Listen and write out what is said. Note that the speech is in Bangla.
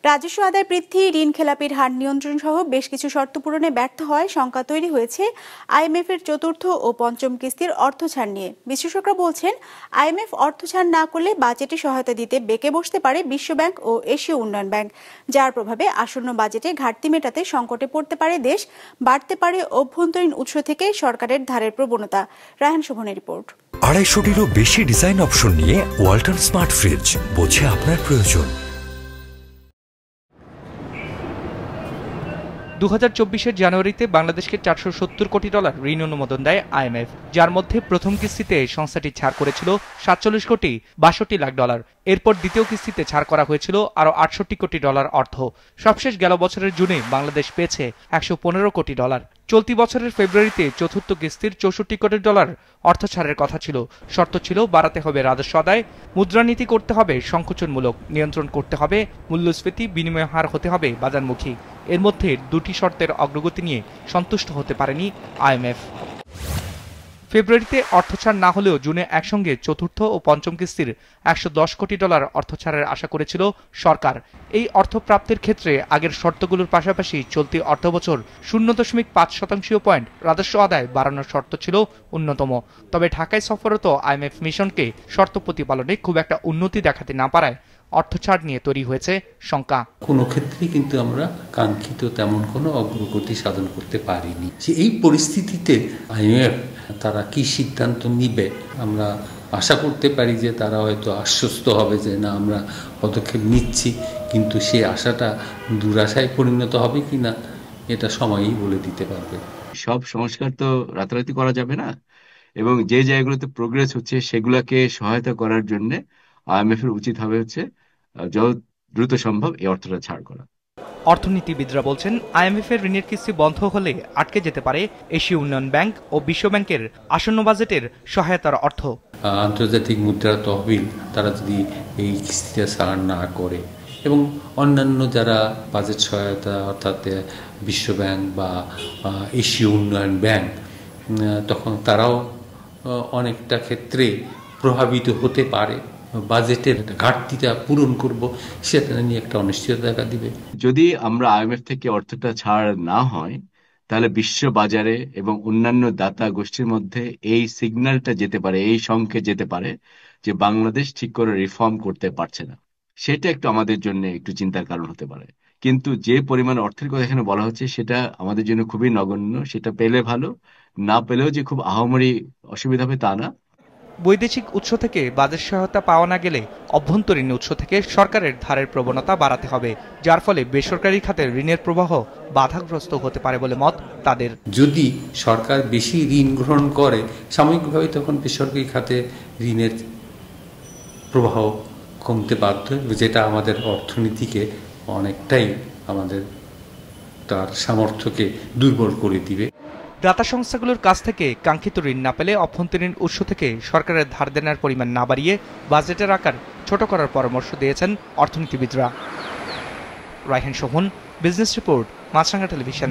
রাজস্ব আদায় বৃদ্ধি, ঋণ খেলাপির হার নিয়ন্ত্রণ সহ বেশ কিছু শর্ত পূরণে ব্যর্থ হওয়ায় শঙ্কা তৈরি হয়েছে আইএমএফ এর চতুর্থ ও পঞ্চম কিস্তির অর্থ ছাড় নিয়ে। বিশেষজ্ঞরা বলছেন, আইএমএফ অর্থ ছাড় না করলে বাজেটে সহায়তা দিতে বেঁকে বসতে পারে বিশ্বব্যাংক ও এশীয় উন্নয়ন ব্যাংক, যার প্রভাবে আসন্ন বাজেটে ঘাটতি মেটাতে সংকটে পড়তে পারে দেশ, বাড়তে পারে অভ্যন্তরীণ উৎস থেকে সরকারের ধারের প্রবণতা। রায়হান শোভনের রিপোর্ট। 250-টিরও বেশি ডিজাইন অপশন নিয়ে ওয়ালটন স্মার্ট ফ্রিজ, বোঝে আপনার প্রয়োজন। 2024-এর জানুয়ারিতে বাংলাদেশকে $470 কোটি ঋণ অনুমোদন দেয় আইএমএফ, যার মধ্যে প্রথম কিস্তিতে সংস্থাটি ছাড় করেছিল $47.62 লাখ। এরপর দ্বিতীয় কিস্তিতে ছাড় করা হয়েছিল আরও $68 কোটি অর্থ। সবশেষ গেল বছরের জুনে বাংলাদেশ পেয়েছে $115 কোটি। চলতি বছরের ফেব্রুয়ারিতে চতুর্থ কিস্তির $64 কোটি অর্থ ছাড়ের কথা ছিল। শর্ত ছিল বাড়াতে হবে রাজস্ব আদায়, মুদ্রানীতি করতে হবে সংকোচনমূলক, নিয়ন্ত্রণ করতে হবে মূল্যস্ফীতি, বিনিময় হার হতে হবে বাজারমুখী। এর মধ্যে দুটি শর্তের অগ্রগতি নিয়ে সন্তুষ্ট হতে পারেনি আইএমএফ। ফেব্রুয়ারিতে অর্থ ছাড় না হলেও জুনে একসঙ্গে চতুর্থ ও পঞ্চম কিস্তির $110 কোটি অর্থ ছাড়ের আশা করেছিল সরকার। এই অর্থ প্রাপ্তির ক্ষেত্রে আগের শর্তগুলোর পাশাপাশি চলতি অর্থবছর 0.5% পয়েন্ট রাজস্ব আদায় বাড়ানোর শর্ত ছিল অন্যতম। তবে ঢাকায় সফররত আইএমএফ মিশনকে শর্ত প্রতিপালনে খুব একটা উন্নতি দেখাতে না পারায় অর্থ ছাড় নিয়ে তৈরি হয়েছে শঙ্কা। কোনো ক্ষেত্রেই কিন্তু আমরা কাঙ্ক্ষিত তেমন কোনো অগ্রগতি সাধন করতে পারিনি। যে এই পরিস্থিতিতে আইএমএফ তারা কি সিদ্ধান্ত নিবে, আমরা আশা করতে পারি যে তারা হয়তো আশ্বস্ত হবে যে না আমরা পদক্ষেপ নিচ্ছি, কিন্তু সেই আশাটা দুরাশায় পরিণত হবে কিনা এটা সময়ই বলে দিতে পারবে। সব সংস্কার তো রাতারাতি করা যাবে না, এবং যে জায়গাগুলোতে প্রোগ্রেস হচ্ছে সেগুলোকে সহায়তা করার জন্য আইএমএফ এর উচিত হবে যত দ্রুত সম্ভব এই অর্থটা ছাড় করা। অর্থনীতিবিদরা বলছেন, আইএমএফ এর ঋণের কিস্তি বন্ধ হলে আটকে যেতে পারে এশীয় উন্নয়ন ব্যাংক ও বিশ্বব্যাংকের আসন্ন বাজেটের সহায়তার অর্থ। আন্তর্জাতিক মুদ্রা তহবিল তারা যদি এই কিস্তিটা ছাড় না করে এবং অন্যান্য যারা বাজেট সহায়তা অর্থাৎ বিশ্বব্যাংক বা এশীয় উন্নয়ন ব্যাংক, তখন তারাও অনেকটা ক্ষেত্রে প্রভাবিত হতে পারে। বাজেটের ঘাটতিটা পূরণ করব সেটা নিয়ে একটা অনিশ্চয়তা দেখা দিবে। যদি আমরা আইএমএফ থেকে অর্থটা ছাড় না হয়, তাহলে বিশ্ব বাজারে এবং অন্যান্য দাতা গোষ্ঠীর মধ্যে এই সিগন্যালটা যেতে পারে, এই সংকেত যেতে পারে যে বাংলাদেশ ঠিক করে রিফর্ম করতে পারছে না। সেটা একটু আমাদের জন্য একটু চিন্তার কারণ হতে পারে। কিন্তু যে পরিমাণ অর্থের কথা এখানে বলা হচ্ছে সেটা আমাদের জন্য খুবই নগণ্য। সেটা পেলে ভালো, না পেলেও যে খুব আহামরি অসুবিধা হবে তা না। বৈদেশিক উৎস থেকে বাজেট সহায়তা পাওয়া না গেলে অভ্যন্তরীণ উৎস থেকে সরকারের ধারের প্রবণতা বাড়াতে হবে, যার ফলে বেসরকারি খাতের ঋণের প্রবাহ বাধাগ্রস্ত হতে পারে বলে মত তাদের। যদি সরকার বেশি ঋণ গ্রহণ করে সাময়িকভাবে, তখন বেসরকারি খাতে ঋণের প্রবাহ কমতে বাধ্য, যেটা আমাদের অর্থনীতিকে অনেকটাই আমাদের তার সামর্থ্যকে দুর্বল করে দিবে। দাতা সংস্থাগুলোর কাছ থেকে কাঙ্ক্ষিত ঋণ না পেলে অভ্যন্তরীণ উৎস থেকে সরকারের ধার দেনার পরিমাণ না বাড়িয়ে বাজেটের আকার ছোট করার পরামর্শ দিয়েছেন অর্থনীতিবিদরা। রায়হান শোভন, বিজনেস রিপোর্ট, মাছরাঙা টেলিভিশন।